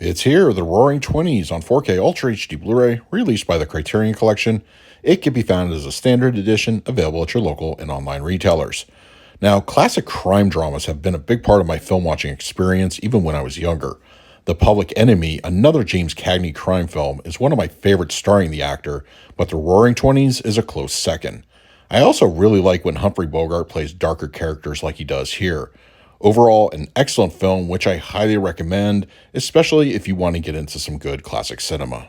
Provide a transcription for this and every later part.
It's here, the Roaring Twenties on 4K Ultra HD Blu-ray, released by the Criterion Collection. It can be found as a standard edition, available at your local and online retailers. Now, classic crime dramas have been a big part of my film watching experience, even when I was younger. The Public Enemy, another James Cagney crime film, is one of my favorites starring the actor, but The Roaring Twenties is a close second. I also really like when Humphrey Bogart plays darker characters like he does here. Overall, an excellent film, which I highly recommend, especially if you want to get into some good classic cinema.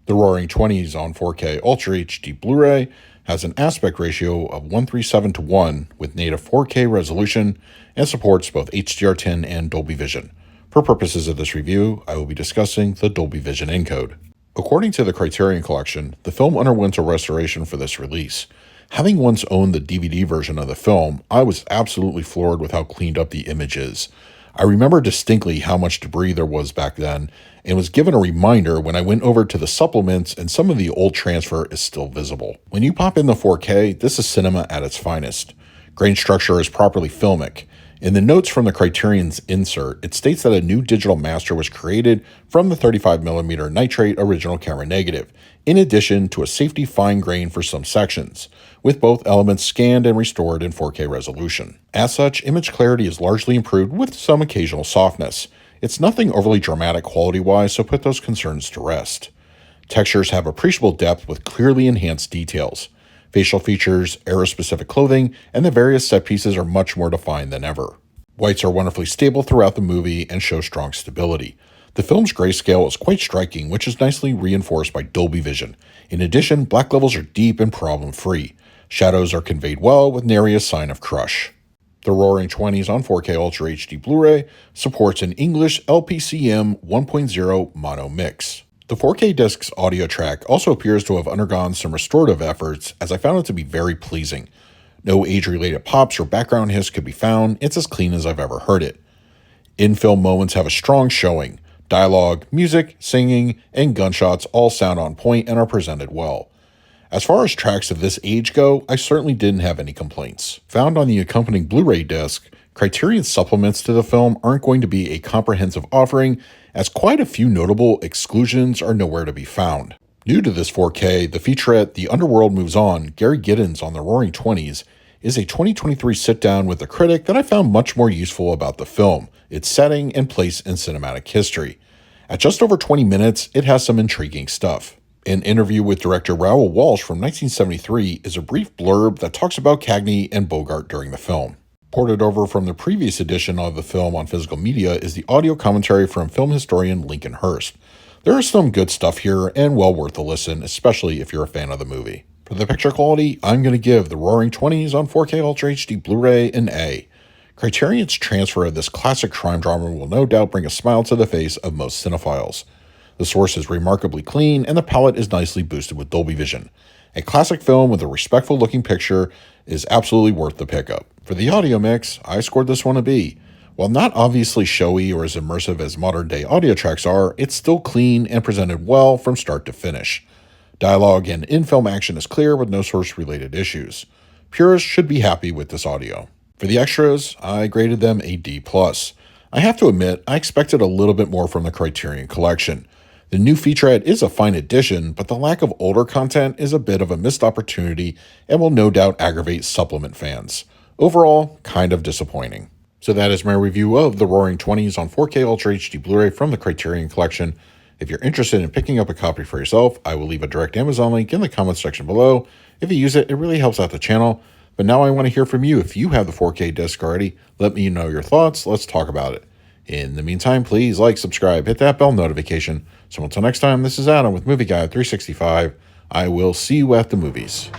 The Roaring Twenties on 4K Ultra HD Blu-ray has an aspect ratio of 1:7:1 with native 4K resolution and supports both HDR10 and Dolby Vision. For purposes of this review, I will be discussing the Dolby Vision encode. According to the Criterion Collection, the film underwent a restoration for this release. Having once owned the DVD version of the film, I was absolutely floored with how cleaned up the image is. I remember distinctly how much debris there was back then, and was given a reminder when I went over to the supplements and some of the old transfer is still visible. When you pop in the 4K, this is cinema at its finest. Grain structure is properly filmic. In the notes from the Criterion's insert, it states that a new digital master was created from the 35mm nitrate original camera negative, in addition to a safety fine grain for some sections, with both elements scanned and restored in 4K resolution. As such, image clarity is largely improved with some occasional softness. It's nothing overly dramatic quality-wise, so put those concerns to rest. Textures have appreciable depth with clearly enhanced details. Facial features, era-specific clothing, and the various set pieces are much more defined than ever. Whites are wonderfully stable throughout the movie and show strong stability. The film's grayscale is quite striking, which is nicely reinforced by Dolby Vision. In addition, black levels are deep and problem-free. Shadows are conveyed well with nary a sign of crush. The Roaring Twenties on 4K Ultra HD Blu-ray supports an English LPCM 1.0 mono mix. The 4K disc's audio track also appears to have undergone some restorative efforts, as I found it to be very pleasing. No age-related pops or background hiss could be found. It's as clean as I've ever heard it. In-film moments have a strong showing. Dialogue, music, singing, and gunshots all sound on point and are presented well. As far as tracks of this age go, I certainly didn't have any complaints. Found on the accompanying Blu-ray disc, Criterion supplements to the film aren't going to be a comprehensive offering, as quite a few notable exclusions are nowhere to be found. New to this 4K, the featurette The Underworld Moves On, Gary Giddens on the Roaring Twenties, is a 2023 sit-down with a critic that I found much more useful about the film, its setting and place in cinematic history. At just over 20 minutes, it has some intriguing stuff. An interview with director Raoul Walsh from 1973 is a brief blurb that talks about Cagney and Bogart during the film. Ported over from the previous edition of the film on physical media is the audio commentary from film historian Lincoln Hurst. There is some good stuff here and well worth a listen, especially if you're a fan of the movie. For the picture quality, I'm going to give The Roaring Twenties on 4K Ultra HD Blu-ray an A. Criterion's transfer of this classic crime drama will no doubt bring a smile to the face of most cinephiles. The source is remarkably clean and the palette is nicely boosted with Dolby Vision. A classic film with a respectful looking picture is absolutely worth the pickup. For the audio mix, I scored this one a B. While not obviously showy or as immersive as modern day audio tracks are, it's still clean and presented well from start to finish. Dialogue and in-film action is clear with no source-related issues. Purists should be happy with this audio. For the extras, I graded them a D+. I have to admit, I expected a little bit more from the Criterion Collection. The new featurette is a fine addition, but the lack of older content is a bit of a missed opportunity and will no doubt aggravate supplement fans. Overall, kind of disappointing. So that is my review of The Roaring Twenties on 4K Ultra HD Blu-ray from the Criterion Collection. If you're interested in picking up a copy for yourself, I will leave a direct Amazon link in the comments section below. If you use it, it really helps out the channel. But now I want to hear from you. If you have the 4K disc already, let me know your thoughts. Let's talk about it. In the meantime, please like, subscribe, hit that bell notification. So until next time, this is Adam with Movie Guide 365. I will see you at the movies.